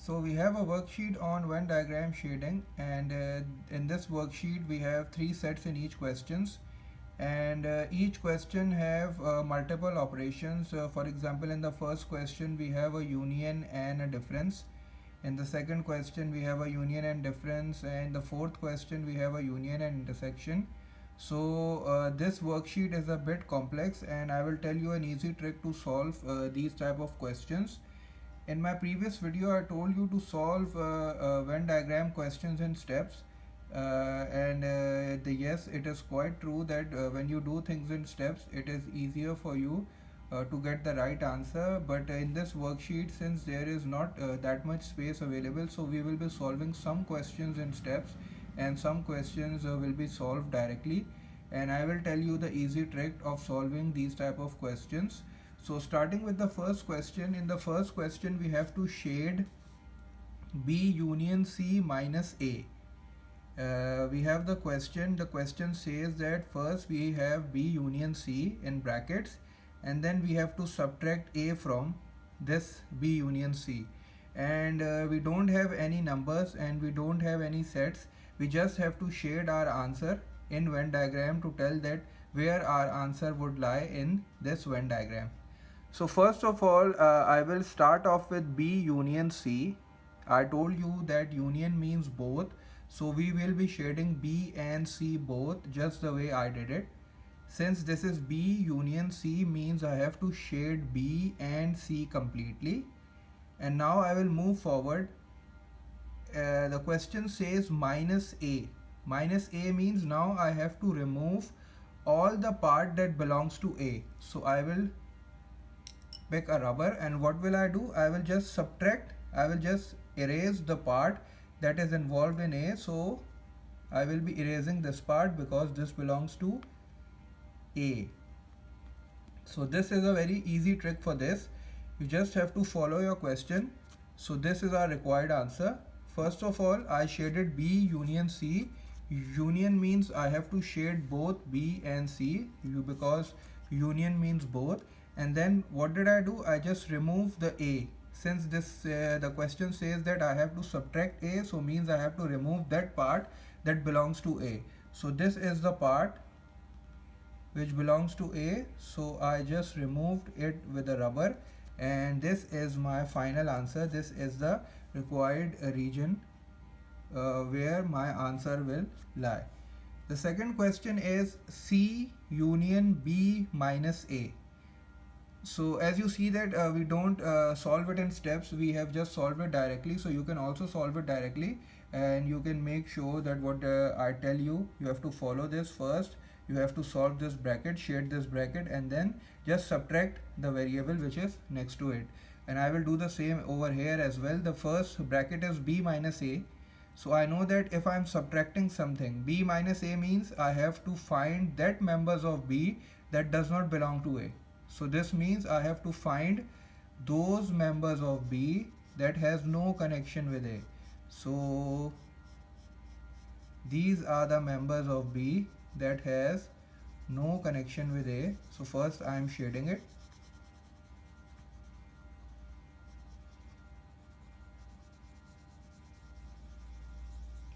So we have a worksheet on Venn diagram shading, and in this worksheet we have three sets in each questions, and each question have multiple operations. For example, in the first question we have a union and a difference. In the second question we have a union and difference, and the fourth question we have a union and intersection. So this worksheet is a bit complex, and I will tell you an easy trick to solve these type of questions. In my previous video, I told you to solve Venn diagram questions in steps. Yes, it is quite true that when you do things in steps, it is easier for you to get the right answer. But in this worksheet, since there is not that much space available, so we will be solving some questions in steps and some questions will be solved directly. And I will tell you the easy trick of solving these type of questions. So starting with the first question, in the first question we have to shade B union C minus A. We have the question says that first we have B union C in brackets, and then we have to subtract A from this B union C, and we don't have any numbers and we don't have any sets. We just have to shade our answer in Venn diagram to tell that where our answer would lie in this Venn diagram. So first of all, I will start off with B union C. I told you that union means both. So we will be shading B and C both just the way I did it. Since this is B union C means I have to shade B and C completely. And now I will move forward. The question says minus A. Minus A means now I have to remove all the part that belongs to A. So I will pick a rubber, and what will I do? I will just subtract, I will just erase the part that is involved in A. So I will be erasing this part because this belongs to A. So this is a very easy trick for this. You just have to follow your question. So this is our required answer. First of all, I shaded B union C. Union means I have to shade both B and C because union means both. And then what did I do? I just removed the A. Since this the question says that I have to subtract A, so means I have to remove that part that belongs to A. So this is the part which belongs to A, so I just removed it with a rubber, and this is my final answer. This is the required region where my answer will lie. The second question is C union B minus A. So as you see that we don't solve it in steps, we have just solved it directly. So you can also solve it directly, and you can make sure that what I tell you, you have to follow this first. You have to solve this bracket, shade this bracket, and then just subtract the variable which is next to it. And I will do the same over here as well. The first bracket is B minus A. So I know that if I am subtracting something, B minus A means I have to find that members of B that does not belong to A. So this means I have to find those members of B that has no connection with A. So these are the members of B that has no connection with A. So first I am shading it.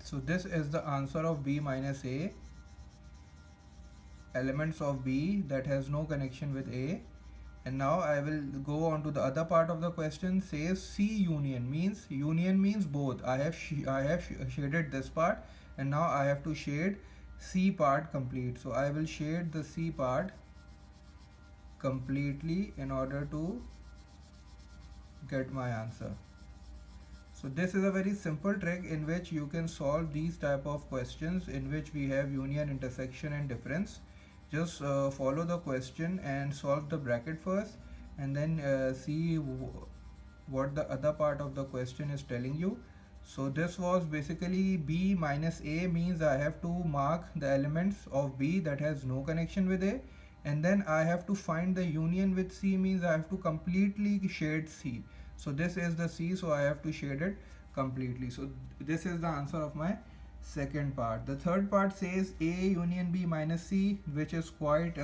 So this is the answer of B minus A. Elements of B that has no connection with A. And now I will go on to the other part of the question. Says C union means both. I have shaded this part, and now I have to shade C part complete. So I will shade the C part completely in order to get my answer. So this is a very simple trick in which you can solve these type of questions in which we have union, intersection and difference. Just follow the question and solve the bracket first, and then see what the other part of the question is telling you. So this was basically B minus A means I have to mark the elements of B that has no connection with A, and then I have to find the union with C means I have to completely shade C. So this is the C, so I have to shade it completely. So this is the answer of my second part. The third part says A union B minus C, which is quite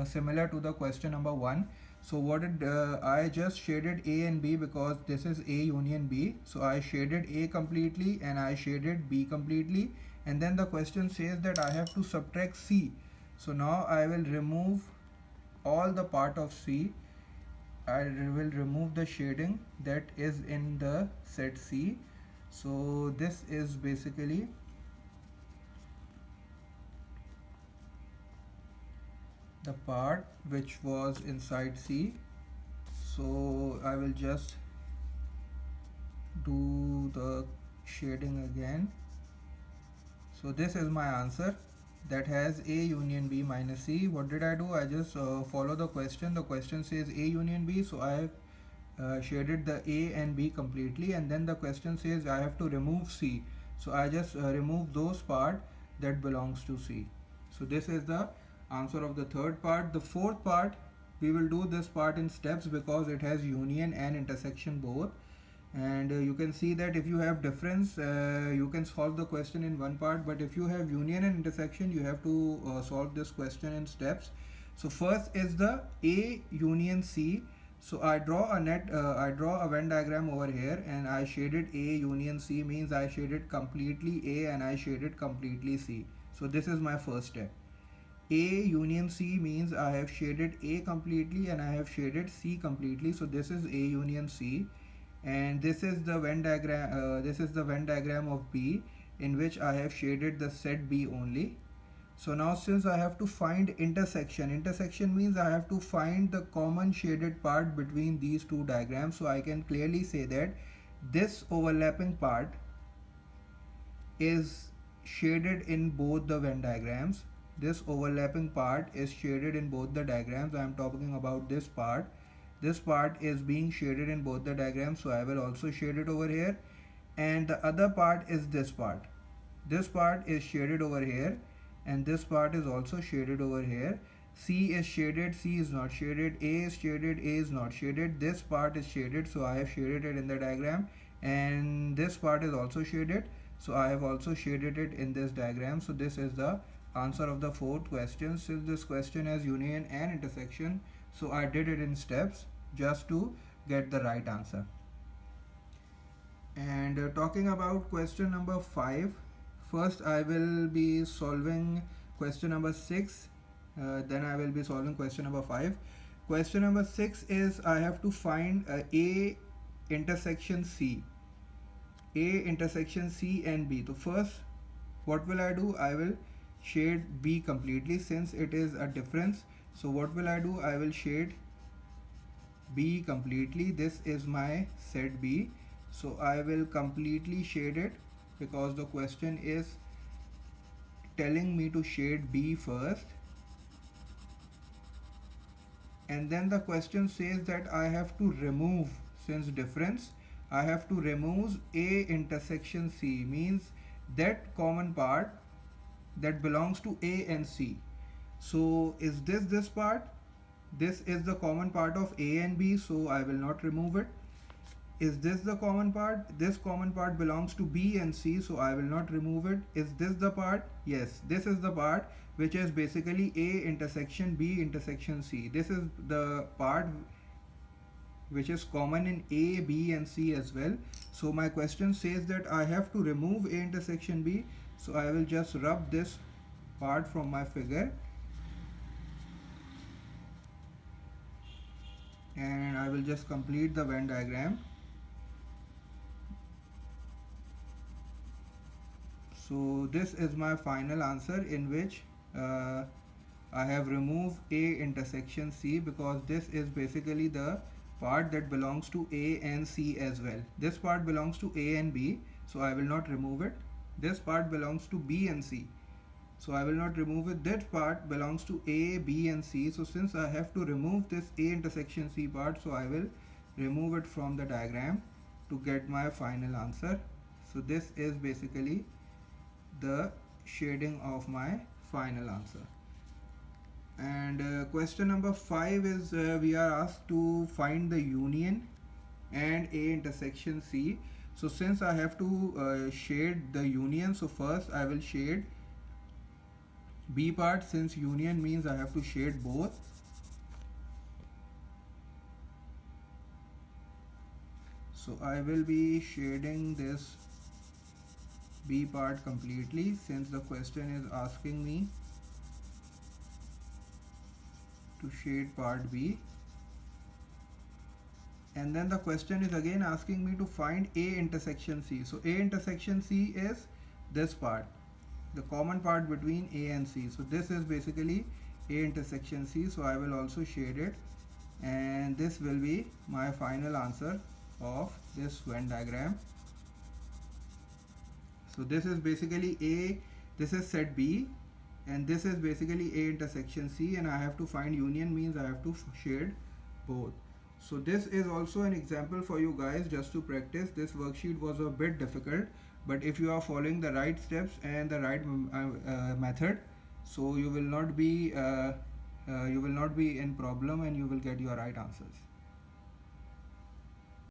similar to the question number 1. So what did I just shaded A and B because this is A union B. So I shaded A completely and I shaded B completely, and then the question says that I have to subtract C. So now I will remove all the part of C. I will remove the shading that is in the set C. So this is basically the part which was inside C. So I will just do the shading again. So this is my answer that has A union B minus C. What did I do? I just follow the question. The question says A union B, so I have shaded the A and B completely, and then the question says I have to remove C, so I just remove those part that belongs to C. So this is the answer of the third part. The fourth part, we will do this part in steps because it has union and intersection both, and you can see that if you have difference you can solve the question in one part, but if you have union and intersection you have to solve this question in steps. So first is the A union C. So I draw a Venn diagram over here, and I shaded A union C means I shaded completely A and I shaded completely C. So this is my first step. A union C means I have shaded A completely and I have shaded C completely. So this is A union C, and this is the Venn diagram. This is the Venn diagram of B, in which I have shaded the set B only. So now since I have to find intersection means I have to find the common shaded part between these two diagrams. So I can clearly say that this overlapping part is shaded in both the Venn diagrams. This overlapping part is shaded in both the diagrams. I am talking about this part. This part is being shaded in both the diagrams, so I will also shade it over here. And the other part is this part. This part is shaded over here, and this part is also shaded over here. C is shaded, C is not shaded, A is shaded, A is not shaded. This part is shaded, so I have shaded it in the diagram, and this part is also shaded, so I have also shaded it in this diagram. So this is the answer of the fourth question. Since this question has union and intersection, so I did it in steps just to get the right answer. And talking about question number 5, first I will be solving question number 6, then I will be solving question number 5. Question number 6 is I have to find A intersection C. A intersection C and B. So first what will I do? I will shade B completely since it is a difference. So what will I do? I will shade B completely. This is my set B. So I will completely shade it because the question is telling me to shade B first. And then the question says that I have to remove, since difference, I have to remove A intersection C, means that common part that belongs to A and C. So is this part? This is the common part of A and B, so I will not remove it. Is this the common part? This common part belongs to B and C, so I will not remove it. Is this the part? Yes, this is the part which is basically A intersection B intersection C. This is the part which is common in A, B and C as well. So my question says that I have to remove A intersection B, so I will just rub this part from my figure, and I will just complete the Venn diagram. So this is my final answer, in which I have removed A intersection C because this is basically the part that belongs to A and C as well. This part belongs to A and B, so I will not remove it. This part belongs to B and C, so I will not remove it. That part belongs to A, B and C, so since I have to remove this A intersection C part, so I will remove it from the diagram to get my final answer. So this is basically the shading of my final answer. And question number 5 is we are asked to find the union and A intersection C. So since I have to shade the union, so first I will shade B part, since union means I have to shade both. So I will be shading this B part completely, since the question is asking me to shade part B. And then the question is again asking me to find A intersection C. So A intersection C is this part, the common part between A and C. So this is basically A intersection C. So I will also shade it, and this will be my final answer of this Venn diagram. So this is basically A, this is set B, and this is basically A intersection C, and I have to find union, means I have to shade both. So this is also an example for you guys just to practice. This worksheet was a bit difficult, but if you are following the right steps and the right method, so you will not be in problem and you will get your right answers.